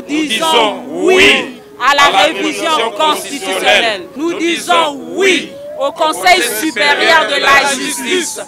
Nous disons oui à la révision constitutionnelle. Nous disons oui au Conseil supérieur de la justice.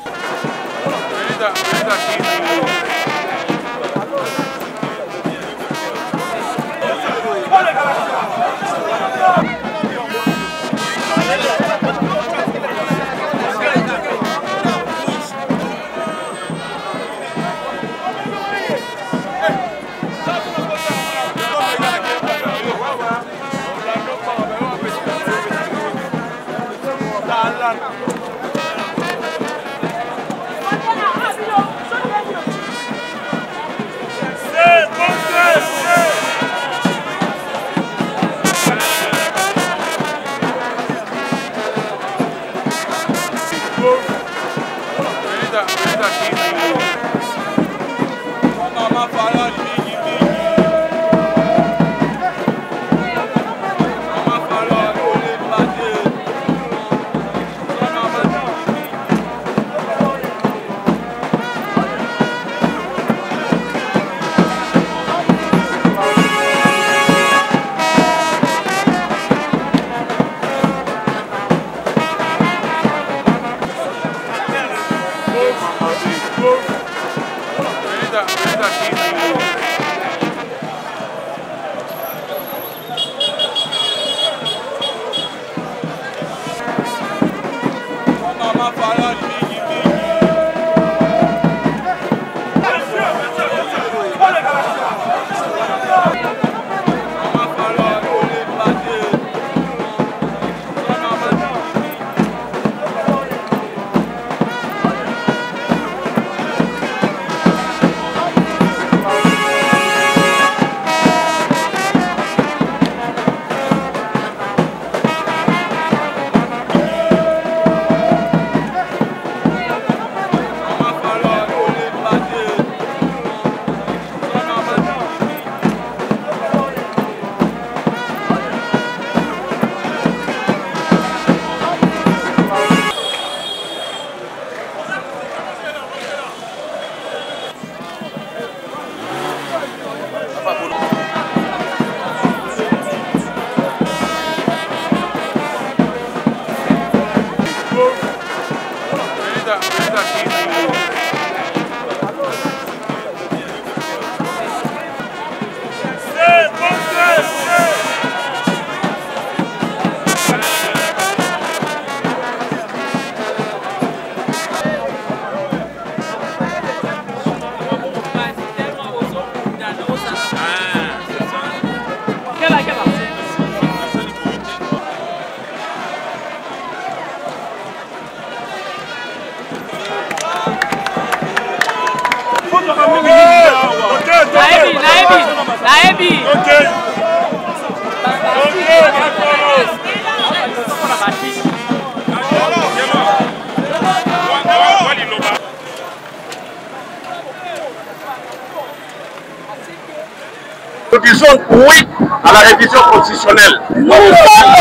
Nous disons oui à la révision constitutionnelle. Nous sommes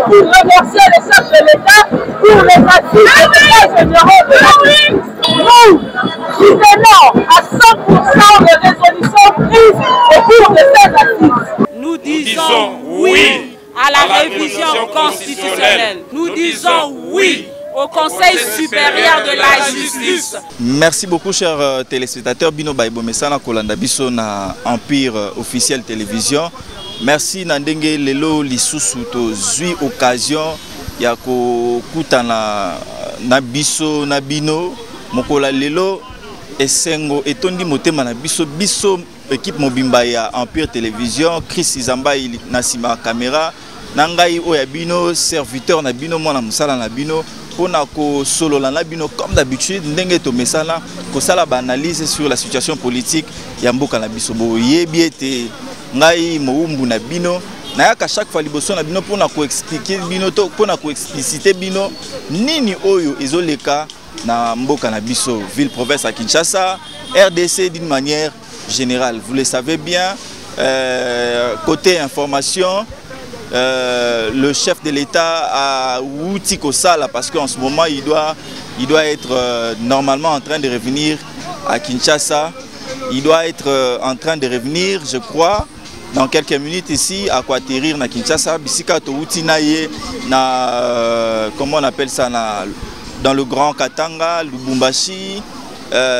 pour renforcer les chefs de l'État, pour les actifs généraux de la République. Nous soutenons à 100% les résolutions prises au cours de ces actifs. Nous disons oui à la révision constitutionnelle. Nous disons oui au Conseil supérieur de la justice. Merci beaucoup, chers téléspectateurs. Bino Baibo Mesana Kolanda Biso na Empire officiel télévision. Merci Nandenge Lelo Lisusu to zui occasion ya ko kutana na biso na bino mokola lelo esengo etondi motema na biso équipe mobimba ya Empire télévision Chris Izambai na sima caméra nangai oya bino serviteur na bino mwana musala na bino pona ko solo la bino comme d'habitude ndenge to mesala ko sala ba analyse sur la situation politique ya mboka na biso bo yebi ete ngai moumbu na bino na yaka chaque fois liboso na bino pona ko expliquer bino to pona ko expliciter bino nini oyo ezoleka na mboka na biso ville province à Kinshasa RDC d'une manière générale. Vous le savez bien, côté information, le chef de l'État a outil Kosala parce qu'en ce moment il doit être normalement en train de revenir à Kinshasa. Il doit être en train de revenir, je crois, dans quelques minutes ici à quoi atterrir na Kinshasa bisika to utinaye na comment on appelle ça dans le Grand Katanga, Lubumbashi.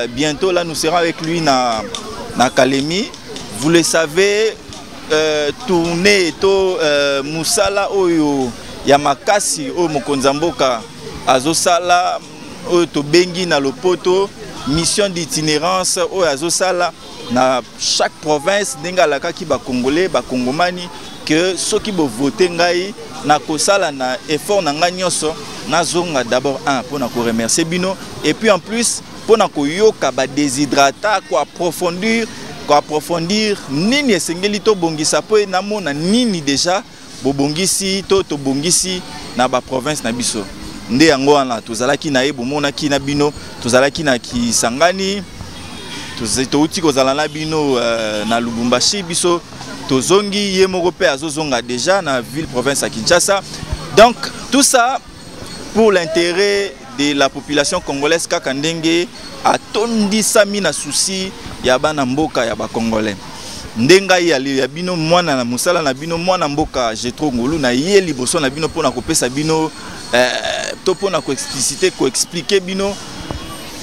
Bientôt là nous serons avec lui na Kalemi. Vous le savez, tourner to musala oyo ya makasi o mokonzi mboka azosala oyo to bengi na lopoto mission d'itinérance oyo azosala na chaque province dengalaka ki ba congolais ba congomani que soki bo voter ngai na kosala na effort na nga nyonso nazonga d'abord pour na ko remercier bino et puis en plus pour na ko yoka ba déshydrata ko approfondir nini esengeli to bongisa po na mona nini déjà bo bongisi to bongisi na ba province na biso nde yango wana tozalaki na yebo mona ki na bino tozalaki na Kisangani tozouti kozala na bino na Lubumbashi biso tozongi ye moko pe azozonga déjà na ville province à Kinshasa. Donc tout ça pour l'intérêt de la population congolaise kaka ndenge atondisa mina souci ya bana mboka ya ba congolais ndenga ya bino mwana na musala na bino mwana mboka Jetro Ngolu na ye liboso na bino pona kopesa bino to pona ko expliciter ko expliquer bino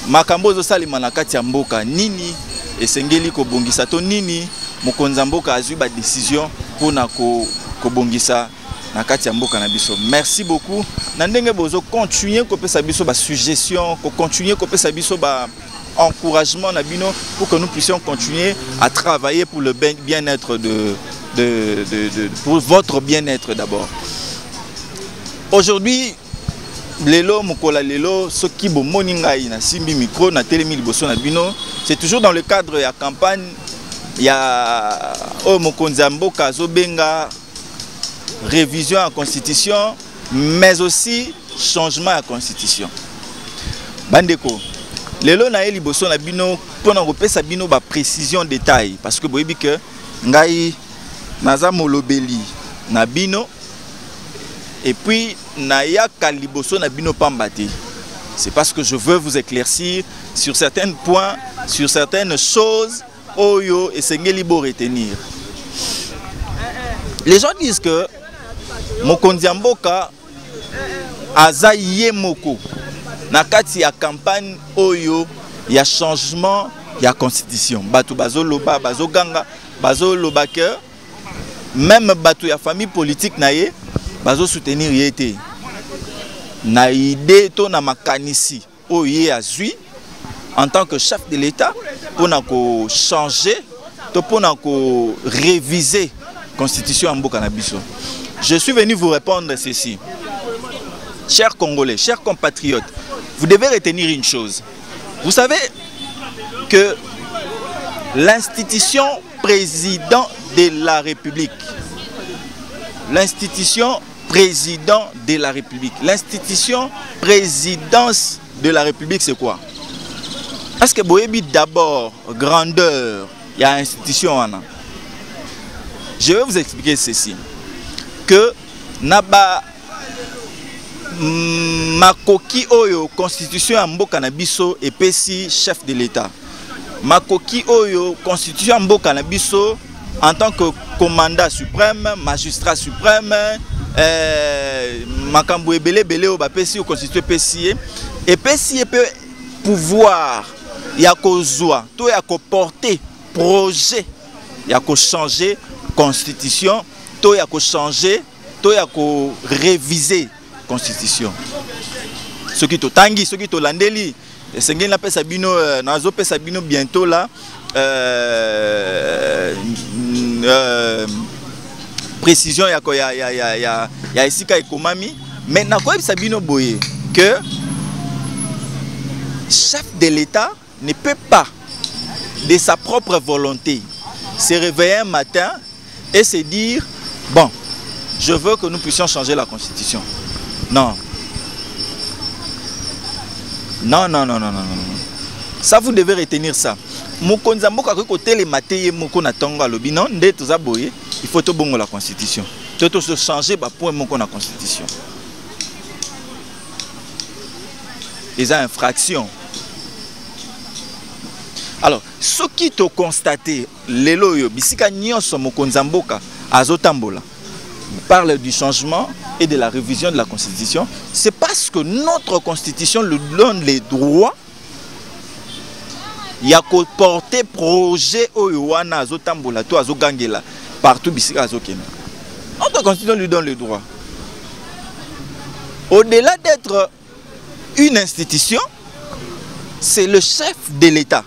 makambo zo salima na kati ya mboka nini esengeli ko bongisa to nini mokonzi mboka azui ba décision pona ko bongisa na kati ya mboka na biso. Merci beaucoup na ndenge bozo continuer ko pesa biso ba suggestion ko continuer ko pesa biso ba encouragement na bino pour que nous puissions continuer à travailler pour le bien-être pour votre bien-être d'abord. Aujourd'hui lelo mukola lelo soki bo moningai na simbi micro na telemi liboso na bino, c'est toujours dans le cadre ya campagne ya o mokonzi mboka zobenga révision à constitution mais aussi changement à constitution. Bandeko lelo na liboso na bino pona kopesa bino ba précision détail parce que boyebi que ngai naza molobeli na bino et puis na yaka liboso na bino pambati. C'est parce que je veux vous éclaircir sur certains points, sur certaines choses oyo esengeli bo retenir. Les gens disent que mokonzi mboka aza ye moko na kati ya campagne oyo ya changement ya constitution. Batu bazoloba bazoganga bazoloba que même batu ya famille politique na ye bazo soutenir yete na idée to na makanisi oyo azui en tant que chef de l'État pour na ko changer to pour na ko réviser constitution en mboka na biso. Je suis venu vous répondre ceci. Chers Congolais, chers compatriotes, vous devez retenir une chose. Vous savez que l'institution président de la République, l'institution président de la République, l'institution présidence de la République, c'est quoi? Parce que boyebi d'abord grandeur, il y a institution. Je vais vous expliquer ceci. Que naba makoki oyo constitution ya mboka na biso epesi chef de l'État. Makoki oyo constitution ya mboka na biso en tant que commandant suprême, magistrat suprême, makambo ebele bele o bapesi o constitution epesi epesi peut pouvoir ya kozwa to ya ko porter projet ya ko changer constitution to ya ko changer to ya ko réviser constitution. Ce qui to tangi, ce qui to landeli, esengeli na pesa bino nazo pesa bino bientôt là précision ya esika ekomami mais na ko pesa bino boye que chef de l'État ne peut pas de sa propre volonté se réveiller un matin et se dire bon, je veux que nous puissions changer la constitution. Non. Non, non, non, non, non, non. Ça, vous devez retenir ça. Mokonzi mboka ko télématé moko na tonga lobi non ndé toza boye, il faut to bongo la constitution. To se changer ba point moko na constitution. Les infractions. Alors, ce qui te constate, lelo yo bisika nyonso mokonzi mboka azotambola parle du changement et de la révision de la Constitution, c'est parce que notre Constitution lui donne les droits. Il y a qu'au porter projet Oyoana Azotambola, to Azogangela, partout bisika Azokena. Notre Constitution lui donne les droits. Au-delà d'être une institution, c'est le chef de l'État.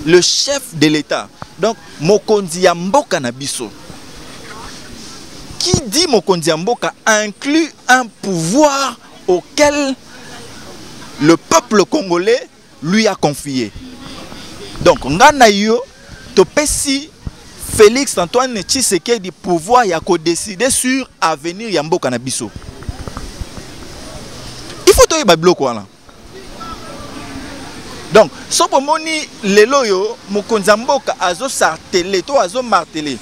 Le chef de l'État. Donc, Mokonzi Mboka Nabiso. Qui dit Mokonzi Mboka inclut un pouvoir auquel le peuple congolais lui a confié. Donc, Nganayo, Topesi, Félix Antoine Tshisekedi pouvoir y a décider sur l'avenir de Mboka Nabiso. Il faut que tu bloquer là. Donc, si vous avez leloyo, Mokonzi Mboka azo sartelé, to azo martelé.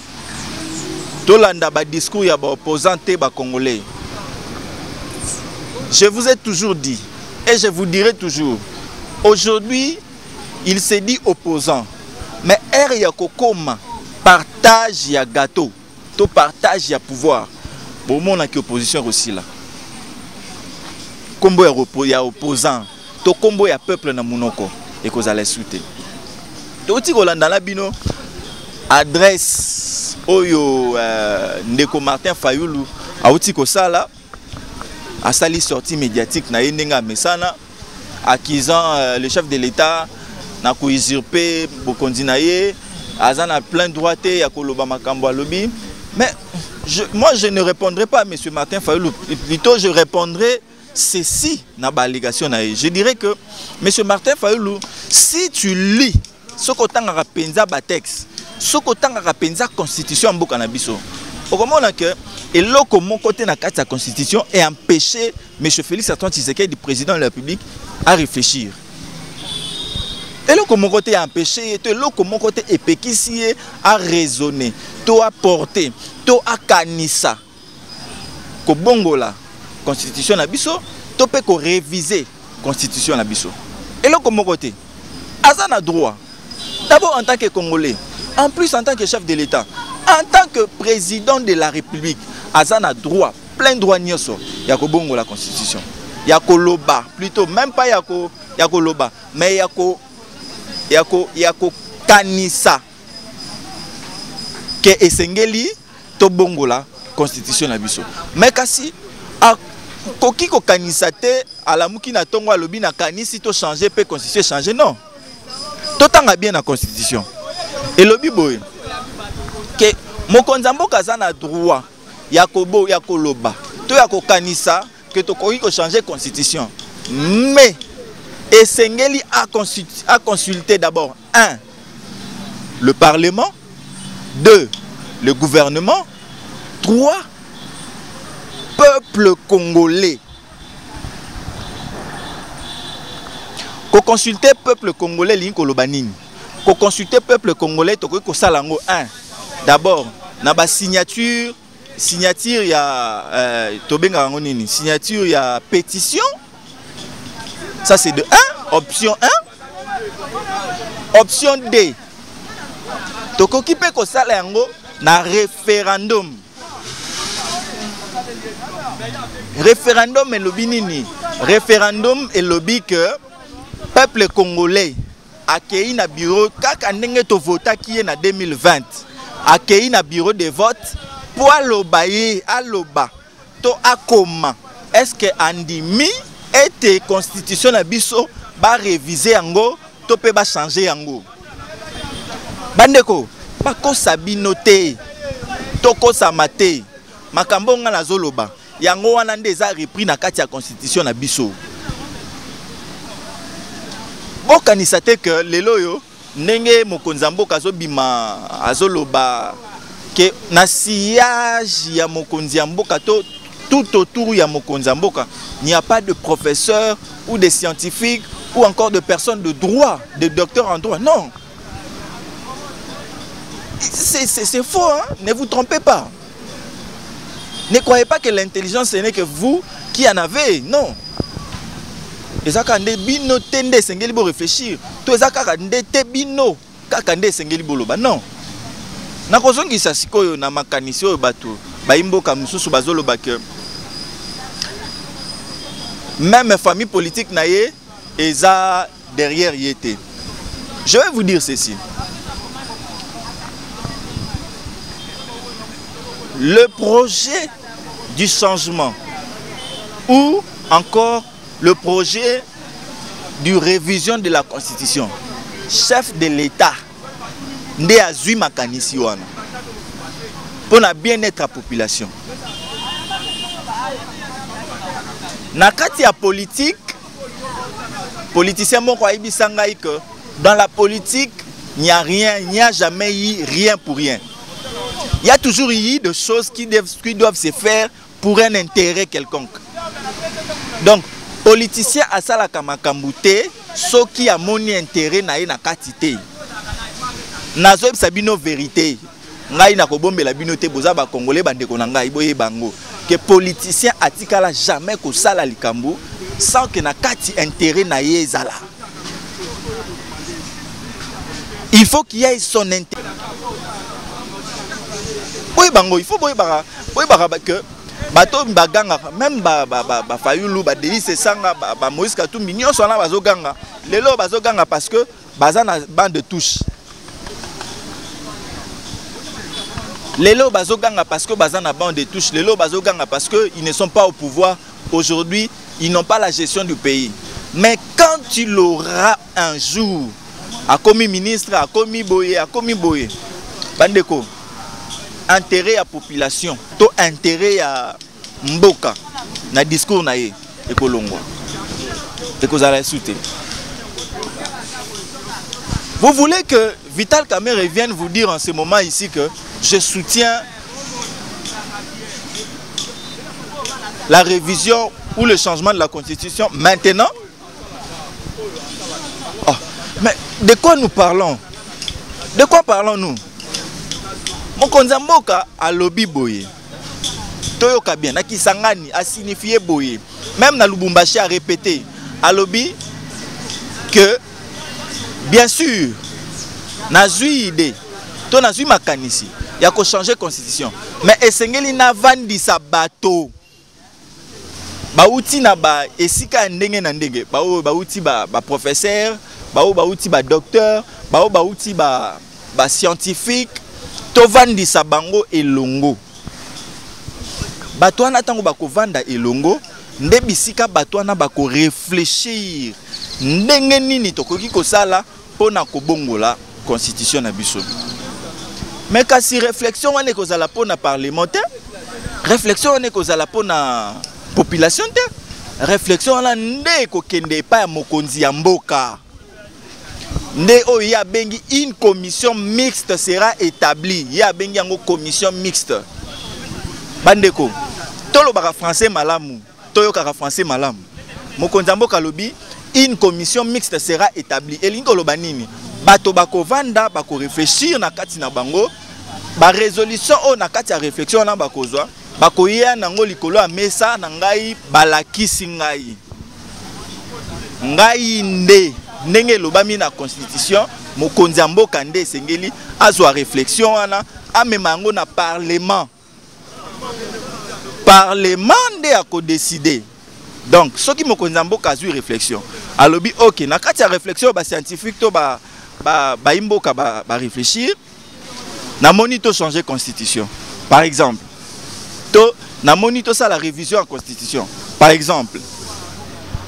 To landa ba discours ya ba opposant te ba congolais. Je vous ai toujours dit et je vous dirai toujours. Aujourd'hui, il s'est dit opposant, mais er ya kokoma partage ya gâteau, to partage ya pouvoir. Pour moi, on a qui opposition aussi là. Kombo ya opposant, to kombo ya peuple na munoko. Et que vous allez souhaiter. Tout ce qu'on a bino adresse Oyo Ndeko Martin Fayoulou a outi ko sala a sali sortie médiatique na yenga mesana accusant le chef de l'État na ko usurper bokondi na ye azana plein droité ya koloba makambo alobi. Mais moi je ne répondrai pas à monsieur Martin Fayoulou, plutôt je répondrai ceci na ba allégation na. Je dirais que monsieur Martin Fayoulou, si tu lis ce que tu as penza ba texte, ce que tu as penza constitution mboka na biso, au moment que et loko mon côté na carte sa constitution et empêcher monsieur Félix Antoine Tshisekedi, président de la République, à réfléchir. Et loko mon côté a empêché, et loko mon côté epekisi à raisonner, to a porter, to a kanisa. Ko bongola Constitution na biso, to pe ko réviser Constitution na biso. Et là comme côté, Azana droit. D'abord en tant que Congolais, en plus en tant que chef de l'État, en tant que président de la République, Azana droit, plein droit nyoso. Yako bongo la Constitution. Yako loba, plutôt même pas yako loba, mais yako kanisa. Que esengeli to bongo la Constitution na biso. Mais kasi koki ko kanisa te ala muki na tongo alobi na kanisi to changer pe constitution changer non. To tanga bien na constitution. Et lobi boy que mokonzi mboka za na droit ya kobo ya koloba to ya ko kanisa que to koki ko changer constitution. Mais esengeli a consulter d'abord 1 le parlement, 2 le gouvernement, 3 peuple congolais. Ko consulter peuple congolais linko lobanini. Ko consulter peuple congolais to ko salango 1. D'abord na ba signature ya tobenga ngonini, signature ya pétition. Ça c'est de 1, option 1. Option D. To ko kipe ko salango na référendum. Référendum et lobby nini. Référendum et lobby que peuple congolais accueilli na bureau kaka ndenge to vota qui est na 2020 accueilli na bureau de vote pour alobaye aloba to akoma est-ce que andimi était constitution na biso ba réviser yango to pe ba changer yango bandeko ba ko sabino te to ko samate makambo nga na zoloba yango wana nde za repris na kati ya constitution na biso. Bokanisa te que lelo yo ndenge mokonzi mboka azobima azoloba que na sillage ya mokonzi mboka to tout autour ya mokonzi mboka il n'y a pas de professeur ou de scientifiques ou encore de personnes de droit, de docteurs en droit. Non. C'est faux, hein? Ne vous trompez pas. Ne croyez pas que l'intelligence ce n'est que vous qui en avez. Non. ezaka nde bino tende sengeli bo réfléchir to ezaka nde te bino kaka nde sengeli boloba non nakozongisa sikoyo na makanisi oyo bato baimboka mususu bazoloba ke même famille politique na ye eza derrière yete. Je vais vous dire ceci. Le projet du changement ou encore le projet de révision de la Constitution, chef de l'État, nde azui makanisi wana pour na bien-être à population. Na kati ya politique, politicien moko ayebisanga que dans la politique, il n'y a rien, il n'y a jamais eu rien pour rien. Il y a toujours eu des choses qui doivent se faire pour un intérêt quelconque. Donc, politicien a ça la kamakamboute, ce qui a mon intérêt na na katite. Nazo sabino vérité. Ngai na kobombe la binote boza ba congolais bandeko na ngai boye bango. Que politicien atikala jamais ko sala likambo sans que na kati intérêt na yezala. Il faut qu'il y ait son intérêt. Oui bango, il faut boye bara que bato baganga même ba Fayulu ba Délice Sanga ba Moïse Katumbi nyonso na bazoganga. Lelo bazoganga parce que bazana bande de touche. Lelo bazoganga parce que bazana bande de touche. Lelo bazoganga parce que ils ne sont pas au pouvoir aujourd'hui, ils n'ont pas la gestion du pays. Mais quand il aura un jour a commis ministre, a commis boye, bandeko, intérêt à population, to intérêt à mboka, na discours na ye, ekolongwa, ekozala souté. Vous voulez que Vital Kamerhe vienne vous dire en ce moment ici que je soutiens la révision ou le changement de la Constitution maintenant? Oh, mais de quoi nous parlons? De quoi parlons-nous? Mokonza mboka a lobby boye. Toyoka bien, na Kisangani a signifié boye. Même na Lubumbashi a répété a lobby que bien sûr na zui idée, to na zui makanisi ya ko changer constitution. Mais esengeli na vandi sa bateau. Bauti na ba esika ndenge na ndenge, bauti ba professeur, bauti ba docteur, bauti ba scientifique. Tovandi sa bango elongo. Bato wana tango bako vanda elongo, nde bisika bato wana bako réfléchir. Ndenge nini tokoki kosala pona kobongola constitution na biso. Mais kasi réflexion wana kozala pona parlementaire, réflexion wana kozala pona population te, réflexion wana nde kokende pa ya mokonzi ya mboka. Nde o ya bengi une commission mixte sera établie. Ya bengi yango commission mixte. Bandeko, tolo baka français malamu, toyo kaka français malamu. Mokonzi mboka lobi une commission mixte sera établie. Elingo loba nini? Bato bako vanda bako réfléchir na kati na bango, ba résolution o na kati ya réflexion na bako zwa, bako ya nango likolo ya mesa na ngai balakisi ngai. Ngai nde ndenge lobami na constitution mokonzi mboka nde sengeli azwa réflexion wana amema yango na parlement nde ako décider. Donc soki mokonzi mboka azwi réflexion alobi OK na kati ya réflexion ba scientifique to ba imboka ba réfléchir na monito changer constitution par exemple to na monito ça la révision en constitution par exemple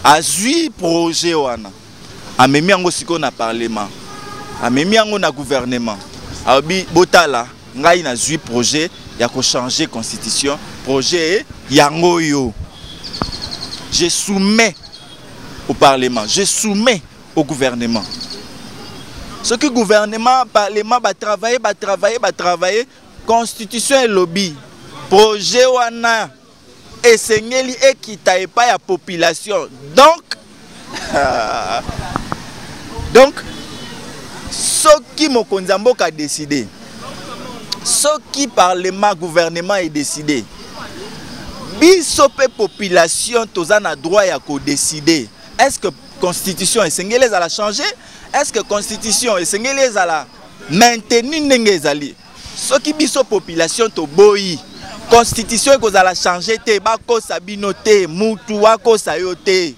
azwi projet wana amemi yango siko na parlement, amemi yango na gouvernement. Abi botala ngai na zui projet ya ko changer constitution, projet yango yo. Je soumets au parlement, je soumets au gouvernement. Ce que gouvernement, parlement va travailler, constitution et lobby. Projet wana esengeli ekita epa ya population. Donc, ce qui mokonzi mboka a décidé, ce qui parlement, gouvernement est décidé, biso pe population toza na droit ya ko décider. est-ce que constitution est sénégalaise à la changer? Est-ce que constitution est sénégalaise à la maintenir n'engezali? Ce qui biso population to boyi constitution est à la changer te bako sabino te mutu wako sayote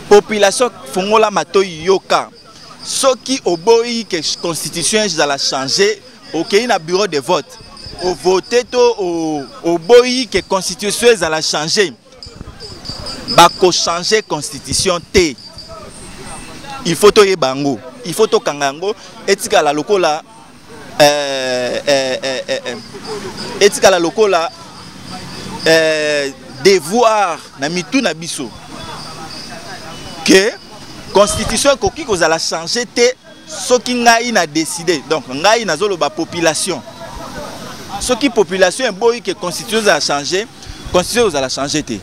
population fongola matoyi yoka. Ce qui oboyi que constitution est à la changer ok na bureau de vote au voter to au boyi que constitution est à la changer bako changer constitution te. Il faut to yebango, il faut to kangango etika la lokola etika la lokola devoir na mitu na biso que constitution koki kozala changer te soki ngai na décider. Donc ngai nazolo ba population soki population boyi que constitution za changer constitution za la changer te.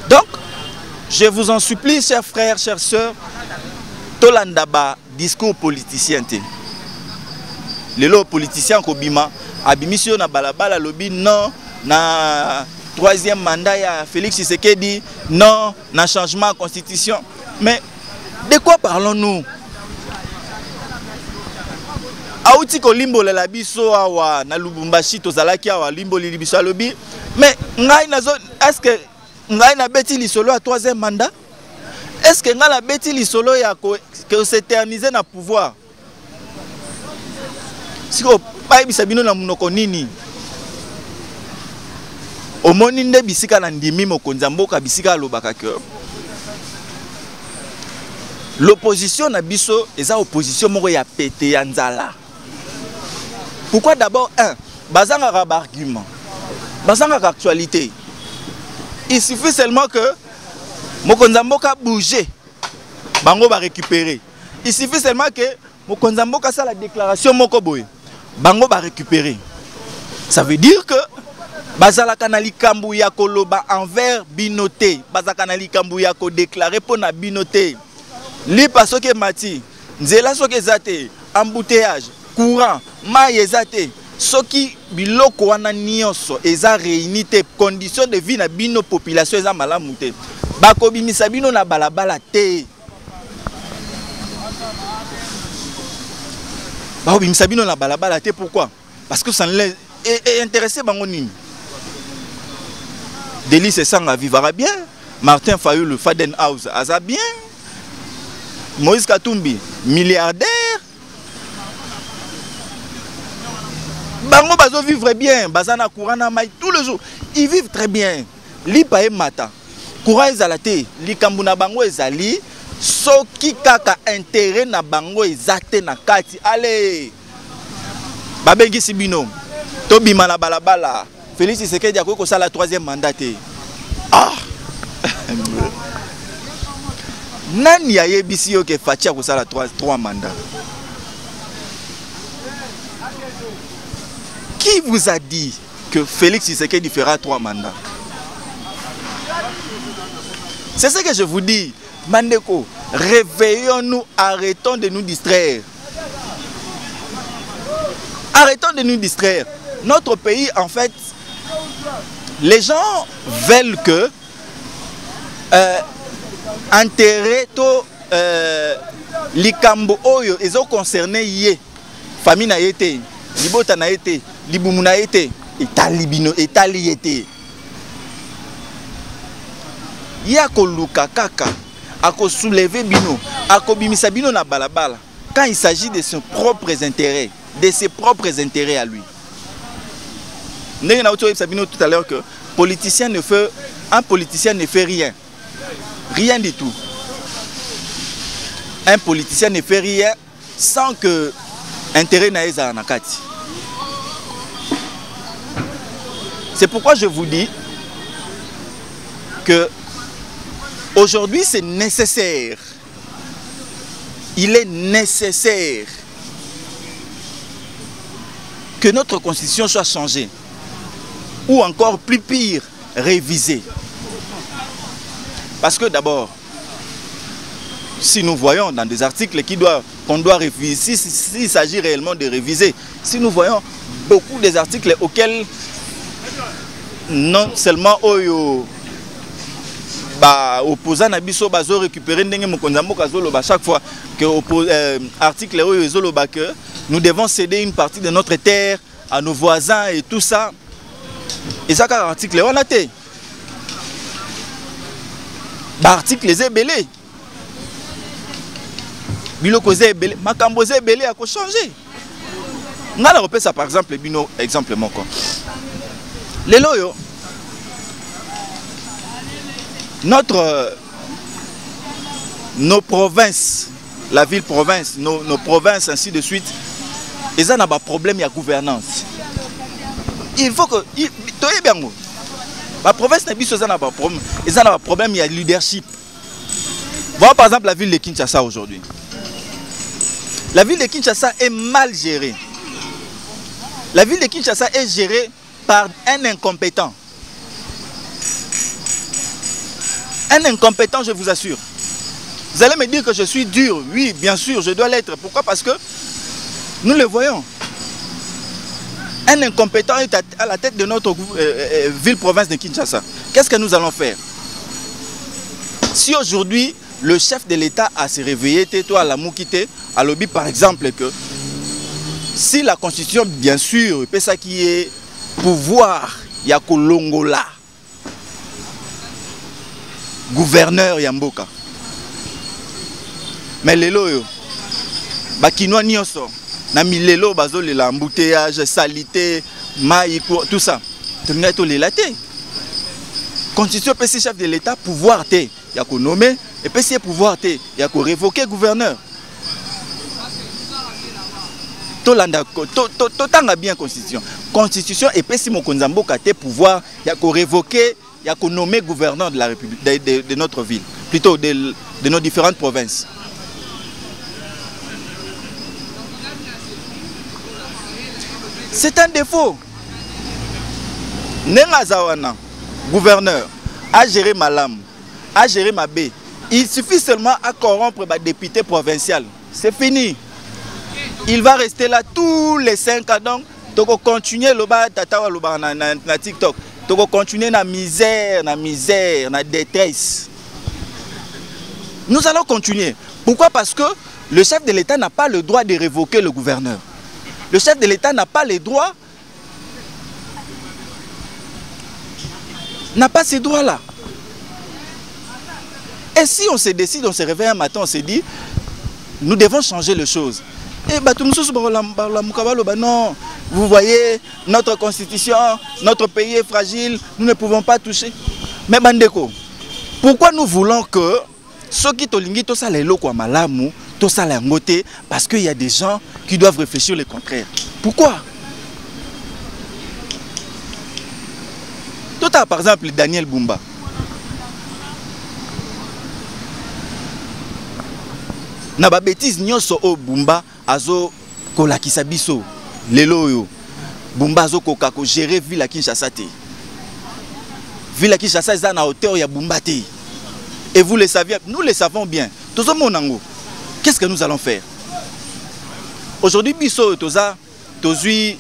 Donc, je vous en supplie, chers frères, chères sœurs, tolandaba discours politicien. Les lots politiciens kobima, abimission na balabala lobby non, na troisième mandat ya Félix Tshisekedi non, na changement de constitution. Mais de quoi parlons-nous? Aouti ko limbo la biso awa na Lubumbashi tozalaki awa limbo li biso lobby. Mais ngai nazo est-ce que ngai na beti li solo à troisième mandat? Est-ce que ngai na beti li solo ya que s'éterniser na pouvoir? Si ko pa bisabino na munoko nini? Omoni nde bisika na ndimi mokonza mboka bisika lobaka ke l'opposition na biso eza opposition moko ya pété ya nzala. Pourquoi d'abord un bazanga ka argument, bazanga ka actualité. Il suffit seulement que mokonza mboka bouger, bango va récupérer. Il suffit seulement que mokonza mboka sa la déclaration moko boye, bango va récupérer. Ça veut dire que bazala kanali kambu ya koloba envers binoté, bazala kanali kambu ya ko déclarer pour na binoté. Li paso ke mati, nzela soke zate, embouteillage, courant, maille ezate, soki biloko wana nyonso eza réuni te, conditions de vie na bino population eza malamu te. Bako bimisa bino na balabala te. Bako bimisa bino na balabala te, pourquoi? Parce que ça ne est intéressé bango nini. Délice Sanga vivra bien, Martin Fayou le Faden House aza bien. Moïse Katumbi, milliardaire. Bango bazo vivre bien, bazana courant mai tous les jours. Ils vivent très bien. Li pae mata. Courant ezalate, li kambuna bango ezali, soki kaka intérêt na bango ezate na kati. Allez. Babengi sibino. Tobima na balabala. Félix Tshisekedi akoko sala troisième mandat te. Ah. Nani ya yebisi yo ke Fatia ko sala 3 mandats? Qui vous a dit que Félix Tshisekedi fera 3 mandats? C'est ce que je vous dis. Mandeko, réveillons-nous, arrêtons de nous distraire. Arrêtons de nous distraire. Notre pays, en fait, les gens veulent que enterrer to likambo oyo ezo concerné yé famille na yete libota na yete libumu na yete etalibino etali yete ya ko luka kaka ako soulever bino ako bimisa bino na balabala quand il s'agit de ses propres intérêts, de ses propres intérêts à lui. Ndenge na oto sabino tout à l'heure que un politicien ne fait rien. Rien du tout. Un politicien ne fait rien sans que intérêt naïza nakati. C'est pourquoi je vous dis que aujourd'hui c'est nécessaire. Il est nécessaire que notre constitution soit changée ou encore plus pire, révisée. Parce que d'abord, si nous voyons dans des articles qu'on doit réviser, s'il s'agit réellement de réviser, si nous voyons beaucoup des articles auxquels non seulement oyo opposant na biso bazo récupérer ndenge mokonza mboka zoloba chaque fois que article oyo zoloba que nous devons céder une partie de notre terre à nos voisins et tout ça. Et ça car article on a té. Ba article les belé. Biloko ze belé, makambo ze belé a ko changer. Ngala repé ça par exemple bino exemple moko. Les loyo nos provinces, la ville-province, nos provinces, ainsi de suite, ils ont un problème de gouvernance. Il faut que... La province n'a pas problème. Ils ont un problème de leadership. Voilà par exemple la ville de Kinshasa aujourd'hui. La ville de Kinshasa est mal gérée. La ville de Kinshasa est gérée par un incompétent. Un incompétent, je vous assure. Vous allez me dire que je suis dur. Oui, bien sûr, je dois l'être. Pourquoi? Parce que nous le voyons. Un incompétent est à la tête de notre ville-province de Kinshasa. Qu'est-ce que nous allons faire? Si aujourd'hui, le chef de l'État a se réveillé, toi, la moukité, à l'objet, par exemple, que si la Constitution, bien sûr, peut ça qui est pouvoir, il y a Kolongola. Gouverneur Yamboka. Mais lelo yo bakinois nyonso na milelo bazo le embouteillage, salité, maï, tout ça. Tenga to le laté. Constitution PC chef de l'État pouvoir té, ya ko nommer et PC pouvoir té, ya ko révoquer gouverneur. To landa to tanga bien constitution. Constitution et PC mokonza mboka té pouvoir ya ko révoquer. Il y a qu'on nommé gouverneur de la République, de notre ville, plutôt de nos différentes provinces. C'est un défaut. Nengazawana, gouverneur, a géré Malam, a géré Mabé. Il suffit seulement à corrompre le député provincial. C'est fini. Il va rester là tous les 5 ans. Donc, tu vas continuer na TikTok. Tu vas continuer na misère, na détresse. Nous allons continuer. Pourquoi? Parce que le chef de l'État n'a pas le droit de révoquer le gouverneur. Le chef de l'État n'a pas les droits. N'a pas ces droits-là. Et si on se décide, on se réveille un matin, on se dit, nous devons changer les choses. Et non, vous voyez, notre constitution, notre pays est fragile, nous ne pouvons pas toucher. Mais Bandeko, pourquoi nous voulons que ceux qui tolingi tout ça les locaux malamu, tout ça les ngoté, parce qu'il y a des gens qui doivent réfléchir le contraire. Pourquoi? Tout à par exemple Daniel Bumba. Na ba bêtise nyonso o Bumba azo kolakisa biso lelo yo Bumba azo koka ko gérer ville à Kinshasa te. Ville à Kinshasa est à hauteur ya Bumba te. Et vous le saviez, nous le savons bien. Tozo monango. Qu'est-ce que nous allons faire? Aujourd'hui biso toza tozui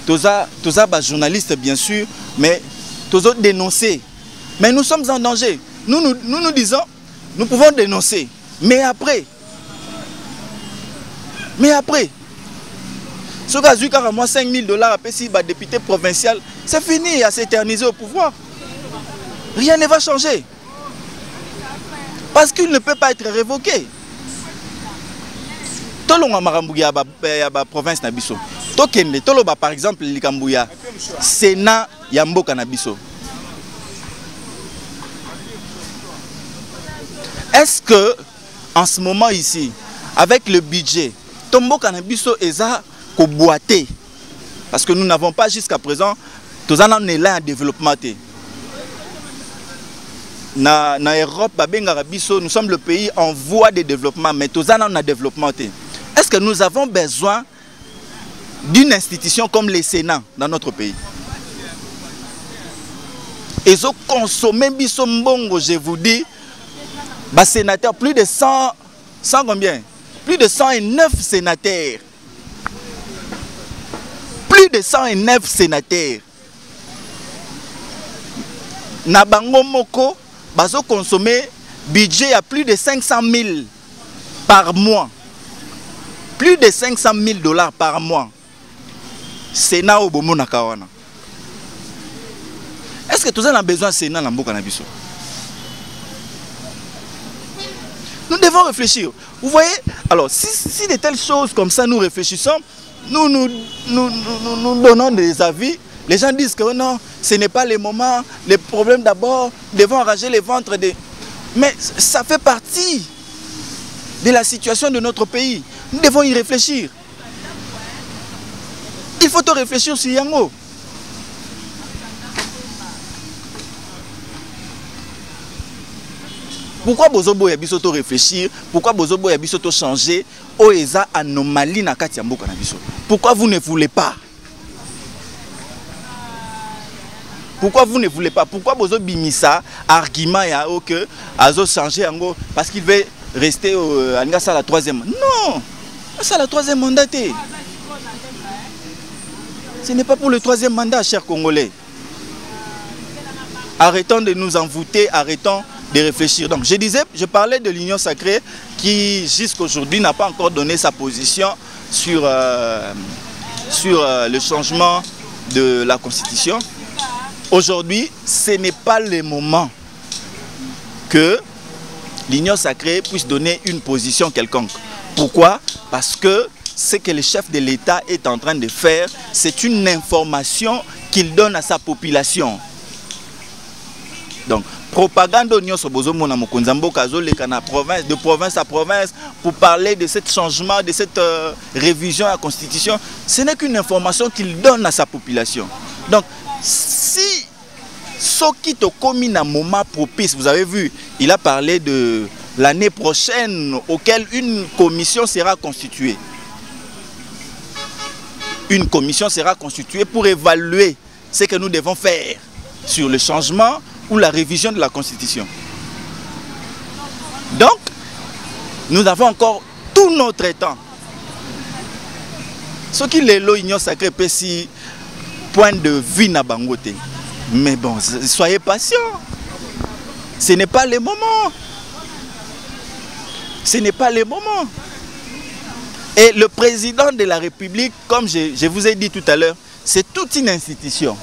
toza ba journaliste bien sûr, mais tozo dénoncer. Mais nous sommes en danger. Nous disons nous pouvons dénoncer. Mais après, ce gars a moi 5 000 $ à payer par député provincial, c'est fini à s'éterniser au pouvoir. Rien ne va changer. Parce qu'il ne peut pas être révoqué. Tolonga Marambouya ba province na biso. Tokende toloba par exemple Likambouya Sénat Yamboka na biso. Est-ce que en ce moment ici, avec le budget, Tombo Kanabiso Eza ko boité, parce que nous n'avons pas jusqu'à présent, tous en est là en développement. Na Europe, nous sommes le pays en voie de développement, mais tous en a développement. Est-ce que nous avons besoin d'une institution comme le Sénat dans notre pays? Et ont consommé biso mbongo, je vous dis. Bah, sénateurs, plus de 100 combien? Plus de 109 sénateurs. Plus de 109 sénateurs. na bango moko bazo consommer budget à plus de 500 000 par mois. Plus de 500 000 $ par mois. Sénat au bomo na kawana. Est-ce que tout ça a besoin de Sénat na mboka na biso? Nous devons réfléchir. Vous voyez? Alors, si de telles choses comme ça nous réfléchissons, nous donnons des avis. Les gens disent que non, ce n'est pas le moment. Les problèmes d'abord, devons arranger les ventres des... Mais ça fait partie de la situation de notre pays. Nous devons y réfléchir. Il faut te réfléchir sur Yango. Pourquoi Bozobo ya biso to réfléchir? Pourquoi Bozobo ya biso to changer? O eza anomalie na kati ya mboka na biso. Pourquoi vous ne voulez pas? Pourquoi vous ne voulez pas? Pourquoi Bozo bimisa argument ya o que azo changer yango parce qu'il veut rester au Angasa la troisième? Non, ça la troisième mandat. Ce n'est pas pour le troisième mandat, chers Congolais. Arrêtons de nous envoûter, arrêtons de réfléchir. Donc je parlais de l'Union sacrée qui jusqu'aujourd'hui n'a pas encore donné sa position sur le changement de la Constitution. Aujourd'hui, ce n'est pas le moment que l'Union sacrée puisse donner une position quelconque. Pourquoi? Parce que ce que le chef de l'État est en train de faire, c'est une information qu'il donne à sa population. Donc, propagande de province à province pour parler de ce changement, de cette révision à la Constitution, ce n'est qu'une information qu'il donne à sa population. Donc, si ce qui te commune un moment propice, vous avez vu, il a parlé de l'année prochaine auquel une commission sera constituée. Une commission sera constituée pour évaluer ce que nous devons faire sur le changement ou la révision de la Constitution. Donc, nous avons encore tout notre temps. Ce qui est l'Union sacrée, c'est point de vue na bangote. Mais bon, soyez patients. Ce n'est pas le moment. Ce n'est pas le moment. Et le président de la République, comme je vous ai dit tout à l'heure, c'est toute une institution.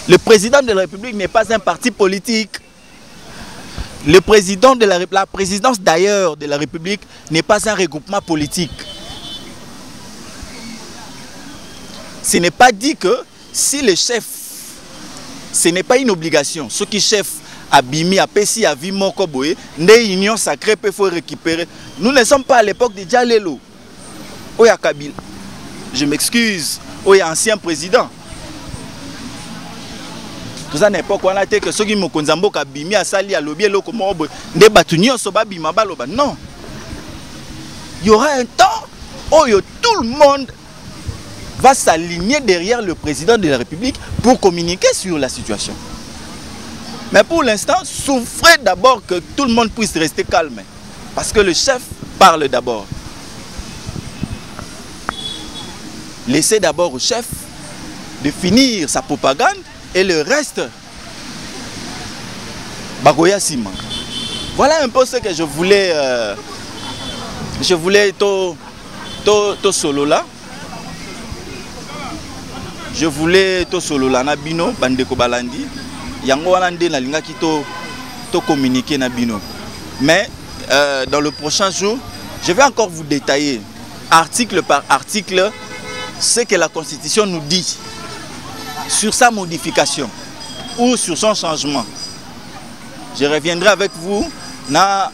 Le président de la République n'est pas un parti politique. Le président de la présidence d'ailleurs de la République n'est pas un regroupement politique. Ce n'est pas dit que si le chef, ce n'est pas une obligation. Ce qui chef a bimi, a pessi, a vu mon koboye, l'Union sacrée peut faut récupérer. Nous ne sommes pas à l'époque de Djalelo. Oya Kabila. Je m'excuse. Oya ancien président. Tout ça n'est pas qu'on a été que ceux qui m'ont konzambo kabimi a sali à lobby lo comment ne batunio soba bima baloba. Non. Il y aura un temps où tout le monde va s'aligner derrière le président de la République pour communiquer sur la situation. Mais pour l'instant, souffrez d'abord que tout le monde puisse rester calme. Parce que le chef parle d'abord. Laissez d'abord au chef de finir sa propagande et le reste, Bagoya Sima. Voilà un peu ce que je voulais to solo là. Je voulais to solo là na bino bandeko balandi. Yango wana nde na linga ki to communiquer na bino. Mais dans le prochain jour, je vais encore vous détailler article par article ce que la Constitution nous dit sur sa modification ou sur son changement. Je reviendrai avec vous dans la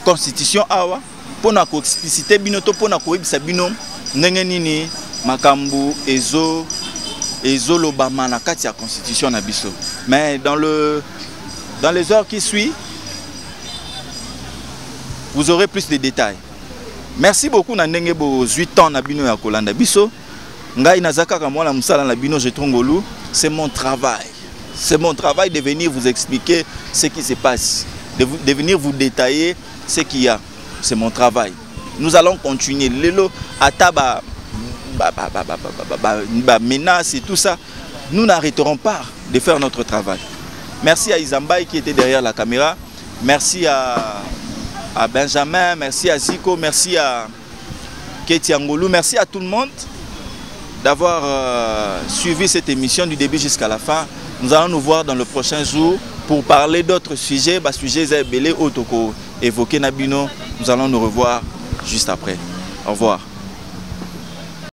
Constitution awa pour na ko expliciter bino to pour na ko ebisa bino ndenge nini makambu ezo lobama na kati ya Constitution na biso. Mais dans les heures qui suivent, vous aurez plus de détails. Merci beaucoup na ndenge bo 8 ans na bino ya kolanda biso. Ngai nazaka ka mwana musala na bino je trongolu, c'est mon travail. C'est mon travail de venir vous expliquer ce qui se passe, de venir vous détailler ce qu'il y a. C'est mon travail. Nous allons continuer. Lelo ataba menace et tout ça. nous n'arrêterons pas de faire notre travail. Merci à Isambay qui était derrière la caméra. Merci à Benjamin, merci à Zico, merci à Keti Angolou, merci à tout le monde d'avoir suivi cette émission du début jusqu'à la fin. Nous allons nous voir dans le prochain jour pour parler d'autres sujets. Sujets évoqués Nabino. Nous allons nous revoir juste après. Au revoir.